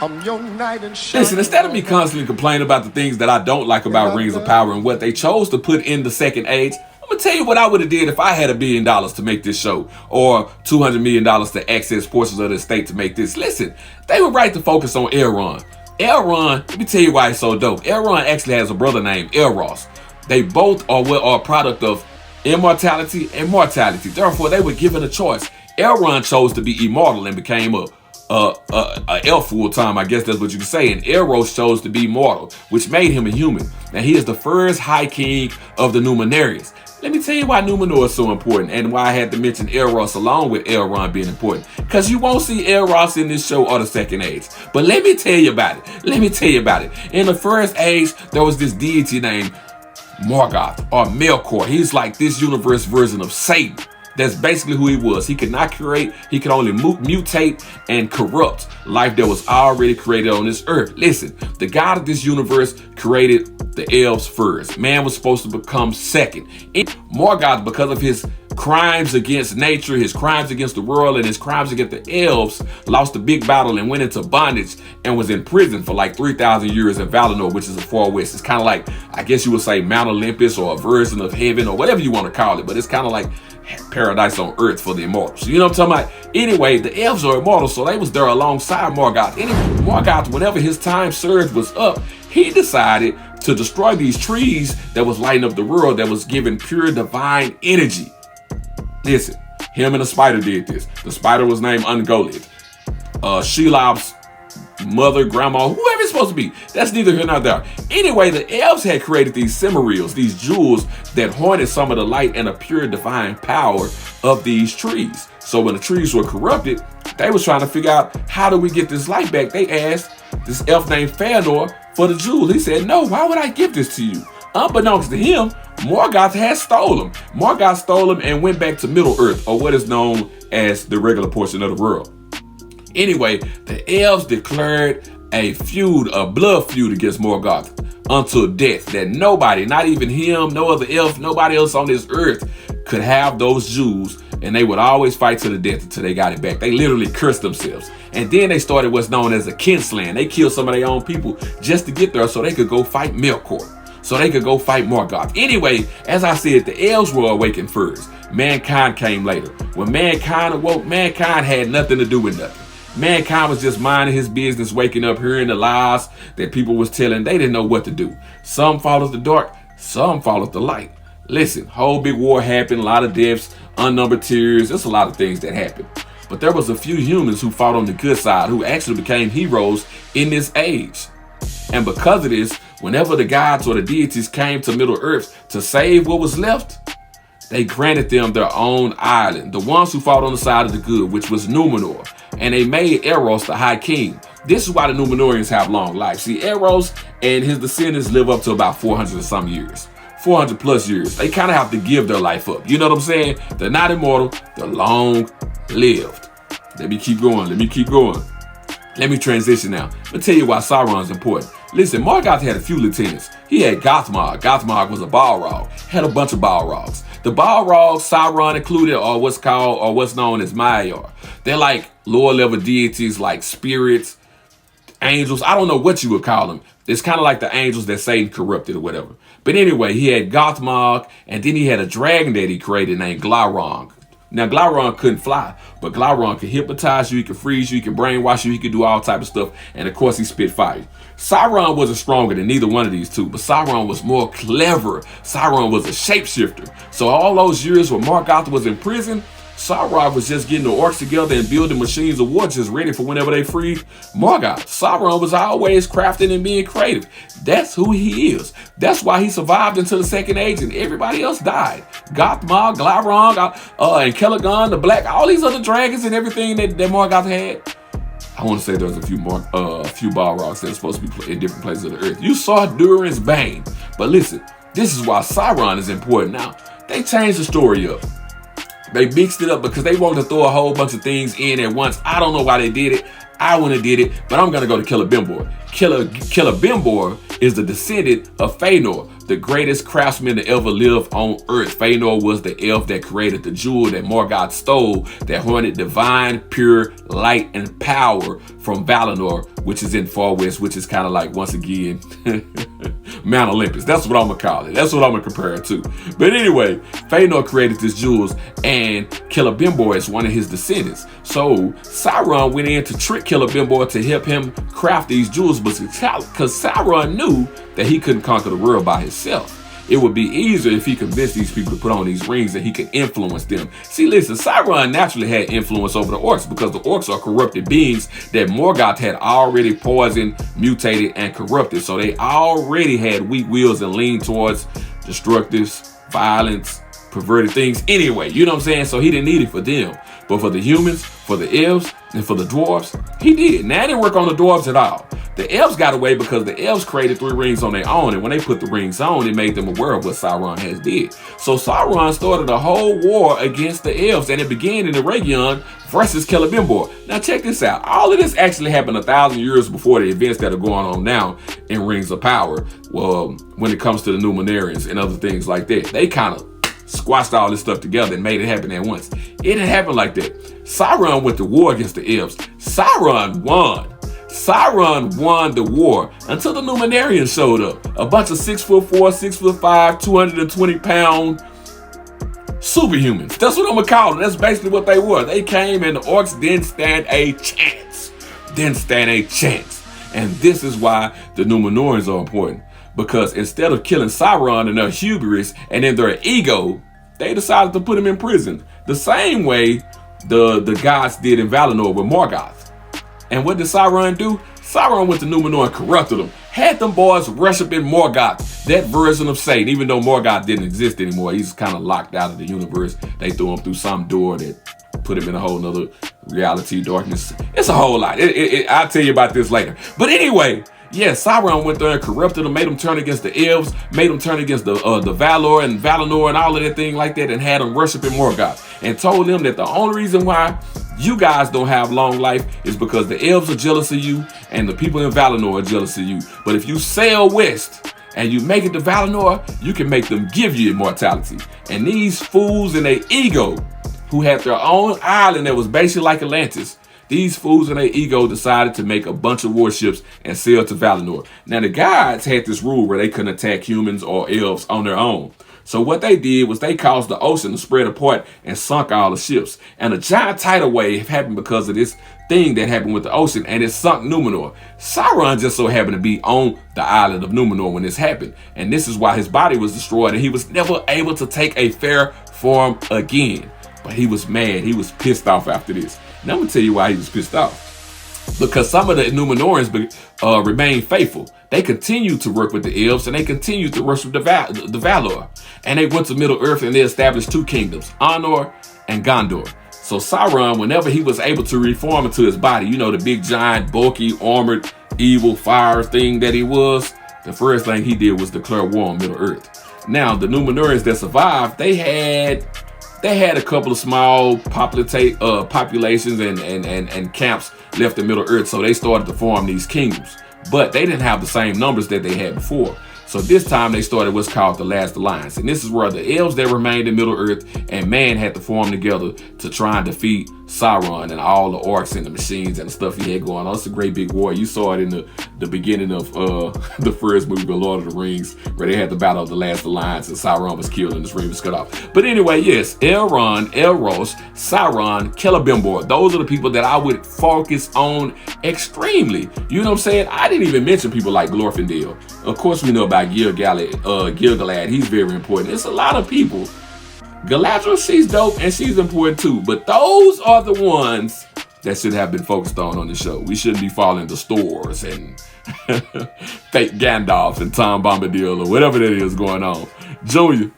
I'm your knight in Listen, shining instead of me armor. constantly complaining about the things that I don't like And about I Rings of love Power and what they chose to put in the second age, I'm gonna tell you what I would have did if I had $1 billion to make this show, or $200 million to access portions of the estate to make this. Listen, they were right to focus on Elrond. Elrond, let me tell you why he's so dope. Elrond actually has a brother named Elros. They both are what are a product of immortality and mortality. Therefore, they were given a choice. Elrond chose to be immortal and became a elf full time, I guess that's what you can say. And Elros chose to be mortal, which made him a human. Now he is the first High King of the Numenarians. Let me tell you why Numenor is so important and why I had to mention Elros along with Elrond being important. Because you won't see Elros in this show or the second age. But let me tell you about it. In the first age, there was this deity named Morgoth or Melkor. He's like this universe version of Satan. That's basically who he was. He could not create, he could only mutate and corrupt life that was already created on this earth. Listen, the God of this universe created the elves first. Man was supposed to become second. Morgoth, because of his crimes against nature, his crimes against the world, and his crimes against the elves, lost a big battle and went into bondage and was in prison for like 3,000 years in Valinor, which is the far west. It's kind of like, I guess you would say Mount Olympus or a version of heaven or whatever you want to call it, but it's kind of like paradise on earth for the immortals. You know what I'm talking about? Anyway, the elves are immortal, so they was there alongside Morgoth. Morgoth, whenever his time served was up, he decided to destroy these trees that was lighting up the world, that was giving pure divine energy. Listen, him and the spider did this. The spider was named Ungoliant. Shelob's mother, grandma, whoever it's supposed to be. That's neither here nor there. Anyway, the elves had created these cimmerils, these jewels that harnessed some of the light and the pure divine power of these trees. So when the trees were corrupted, they was trying to figure out, how do we get this light back? They asked this elf named Fëanor for the jewel. He said, no, why would I give this to you? Unbeknownst to him, Morgoth had stole them. Morgoth stole them and went back to Middle Earth, or what is known as the regular portion of the world. Anyway, the elves declared a feud, a blood feud against Morgoth until death, that nobody, not even him, no other elf, nobody else on this earth could have those jewels, and they would always fight to the death until they got it back. They literally cursed themselves. And then they started what's known as a kinslaying. They killed some of their own people just to get there so they could go fight Melkor, so they could go fight Morgoth. Anyway, as I said, the elves were awakened first. Mankind came later. When mankind awoke, mankind had nothing to do with nothing. Mankind was just minding his business, waking up, hearing the lies that people was telling. They didn't know what to do. Some followed the dark, some followed the light. Listen, whole big war happened, a lot of deaths, unnumbered tears. There's a lot of things that happened. But there was a few humans who fought on the good side, who actually became heroes in this age. And because of this, whenever the gods or the deities came to Middle Earth to save what was left, they granted them their own island, the ones who fought on the side of the good, which was Numenor. And they made Elros the High King. This is why the Numenorians have long life. See, Elros and his descendants live up to about 400 and some years. 400 plus years. They kind of have to give their life up. You know what I'm saying? They're not immortal. They're long lived. Let me keep going. Let me transition now. Let me tell you why Sauron's important. Listen, Morgoth had a few lieutenants. He had Gothmog. Gothmog was a Balrog. Had a bunch of Balrogs. The Balrogs, Sauron included, are what's called, or what's known as Maiar. They're like lower level deities, like spirits, angels. I don't know what you would call them. It's kind of like the angels that Satan corrupted or whatever. But anyway, he had Gothmog, and then he had a dragon that he created named Glaurung. Now, Glaurung couldn't fly, but Glaurung could hypnotize you, he could freeze you, he could brainwash you, he could do all type of stuff, and of course he spit fire. Sauron wasn't stronger than neither one of these two, but Sauron was more clever. Sauron was a shapeshifter. So all those years when Morgoth was in prison, Sauron was just getting the orcs together and building machines of war just ready for whenever they freed Morgoth. Sauron was always crafting and being creative. That's who he is. That's why he survived until the Second Age and everybody else died. Gothmog, Glaurung, and Celebrimbor, the Black, all these other dragons and everything that Morgoth had. I want to say there's a few Balrogs that are supposed to be in different places of the earth. You saw Durin's Bane. But listen, this is why Sauron is important. Now, they changed the story up. They mixed it up because they wanted to throw a whole bunch of things in at once. I don't know why they did it. I wouldn't have did it, but I'm going to go to Celebrimbor. Celebrimbor is the descendant of Fëanor, the greatest craftsman to ever live on Earth. Fëanor was the elf that created the jewel that Morgoth stole, that harnessed divine, pure light and power from Valinor, which is in Far West, which is kind of like, once again, Mount Olympus. That's what I'm gonna call it. That's what I'm gonna compare it to. But anyway, Fëanor created this jewels, and Celebrimbor is one of his descendants. So Sauron went in to trick Celebrimbor to help him craft these jewels, because Sauron knew that he couldn't conquer the world by himself. It would be easier if he convinced these people to put on these rings, that he could influence them. See, listen, Sauron naturally had influence over the orcs, because the orcs are corrupted beings that Morgoth had already poisoned, mutated, and corrupted. So they already had weak wills and leaned towards destructive, violence, perverted things anyway. You know what I'm saying? So he didn't need it for them. But for the humans, for the elves, and for the dwarves, he did. Now, it didn't work on the dwarves at all. The elves got away because the elves created 3 rings on their own, and when they put the rings on, it made them aware of what Sauron has did. So Sauron started a whole war against the elves, and it began in the Region versus Celebrimbor. Now check this out. All of this actually happened 1,000 years before the events that are going on now in Rings of Power. Well, when it comes to the Numenorians and other things like that, they kind of squashed all this stuff together and made it happen at once. It didn't happen like that. Sauron went to war against the elves. Sauron won. Sauron won the war until the Numenorians showed up. A bunch of 6'4", 6'5", 220-pound superhumans. That's what I'm gonna call them. That's basically what they were. They came and the orcs didn't stand a chance. Didn't stand a chance. And this is why the Numenorians are important. Because instead of killing Sauron and their hubris and in their ego, they decided to put him in prison. The same way the gods did in Valinor with Morgoth. And what did Sauron do? Sauron went to Numenor and corrupted them. Had them boys worshiping Morgoth, that version of Satan, even though Morgoth didn't exist anymore. He's kind of locked out of the universe. They threw him through some door that put him in a whole nother reality, darkness. It's a whole lot. I'll tell you about this later. But anyway, yeah, Sauron went there and corrupted them, made them turn against the elves, made them turn against the Valar and Valinor and all of that thing like that, and had them worshiping Morgoth, and told them that the only reason why you guys don't have long life is because the elves are jealous of you and the people in Valinor are jealous of you. But if you sail west and you make it to Valinor, you can make them give you immortality. And these fools in their ego, who had their own island that was basically like Atlantis, these fools in their ego decided to make a bunch of warships and sail to Valinor. Now the gods had this rule where they couldn't attack humans or elves on their own. So what they did was they caused the ocean to spread apart and sunk all the ships. And a giant tidal wave happened because of this thing that happened with the ocean, and it sunk Numenor. Sauron just so happened to be on the island of Numenor when this happened. And this is why his body was destroyed, and he was never able to take a fair form again. But he was mad. He was pissed off after this. Now I'm going to tell you why he was pissed off. Because some of the Numenorians remained faithful. They continued to work with the elves, and they continued to worship the Valar. And they went to Middle-earth and they established 2 kingdoms, Arnor and Gondor. So Sauron, whenever he was able to reform into his body, you know, the big, giant, bulky, armored, evil fire thing that he was, the first thing he did was declare war on Middle-earth. Now, the Numenorians that survived, they had a couple of small populations and camps left in Middle-earth, so they started to form these kingdoms. But they didn't have the same numbers that they had before. So this time they started what's called the Last Alliance. And this is where the elves that remained in Middle-earth and man had to form together to try and defeat Sauron and all the orcs and the machines and the stuff he had going on. It's a great big war. You saw it in the beginning of the first movie, The Lord of the Rings, where they had the Battle of the Last Alliance and Sauron was killed and his ring was cut off. But anyway, yes, Elrond, Elros, Sauron, Celebrimbor, those are the people that I would focus on extremely. You know what I'm saying? I didn't even mention people like Glorfindel. Of course, we know about Gil-galad. He's very important. It's a lot of people. Galadriel, she's dope and she's important too. But those are the ones that should have been focused on the show. We shouldn't be following the stores and fake Gandalf and Tom Bombadil or whatever that is going on. Junior.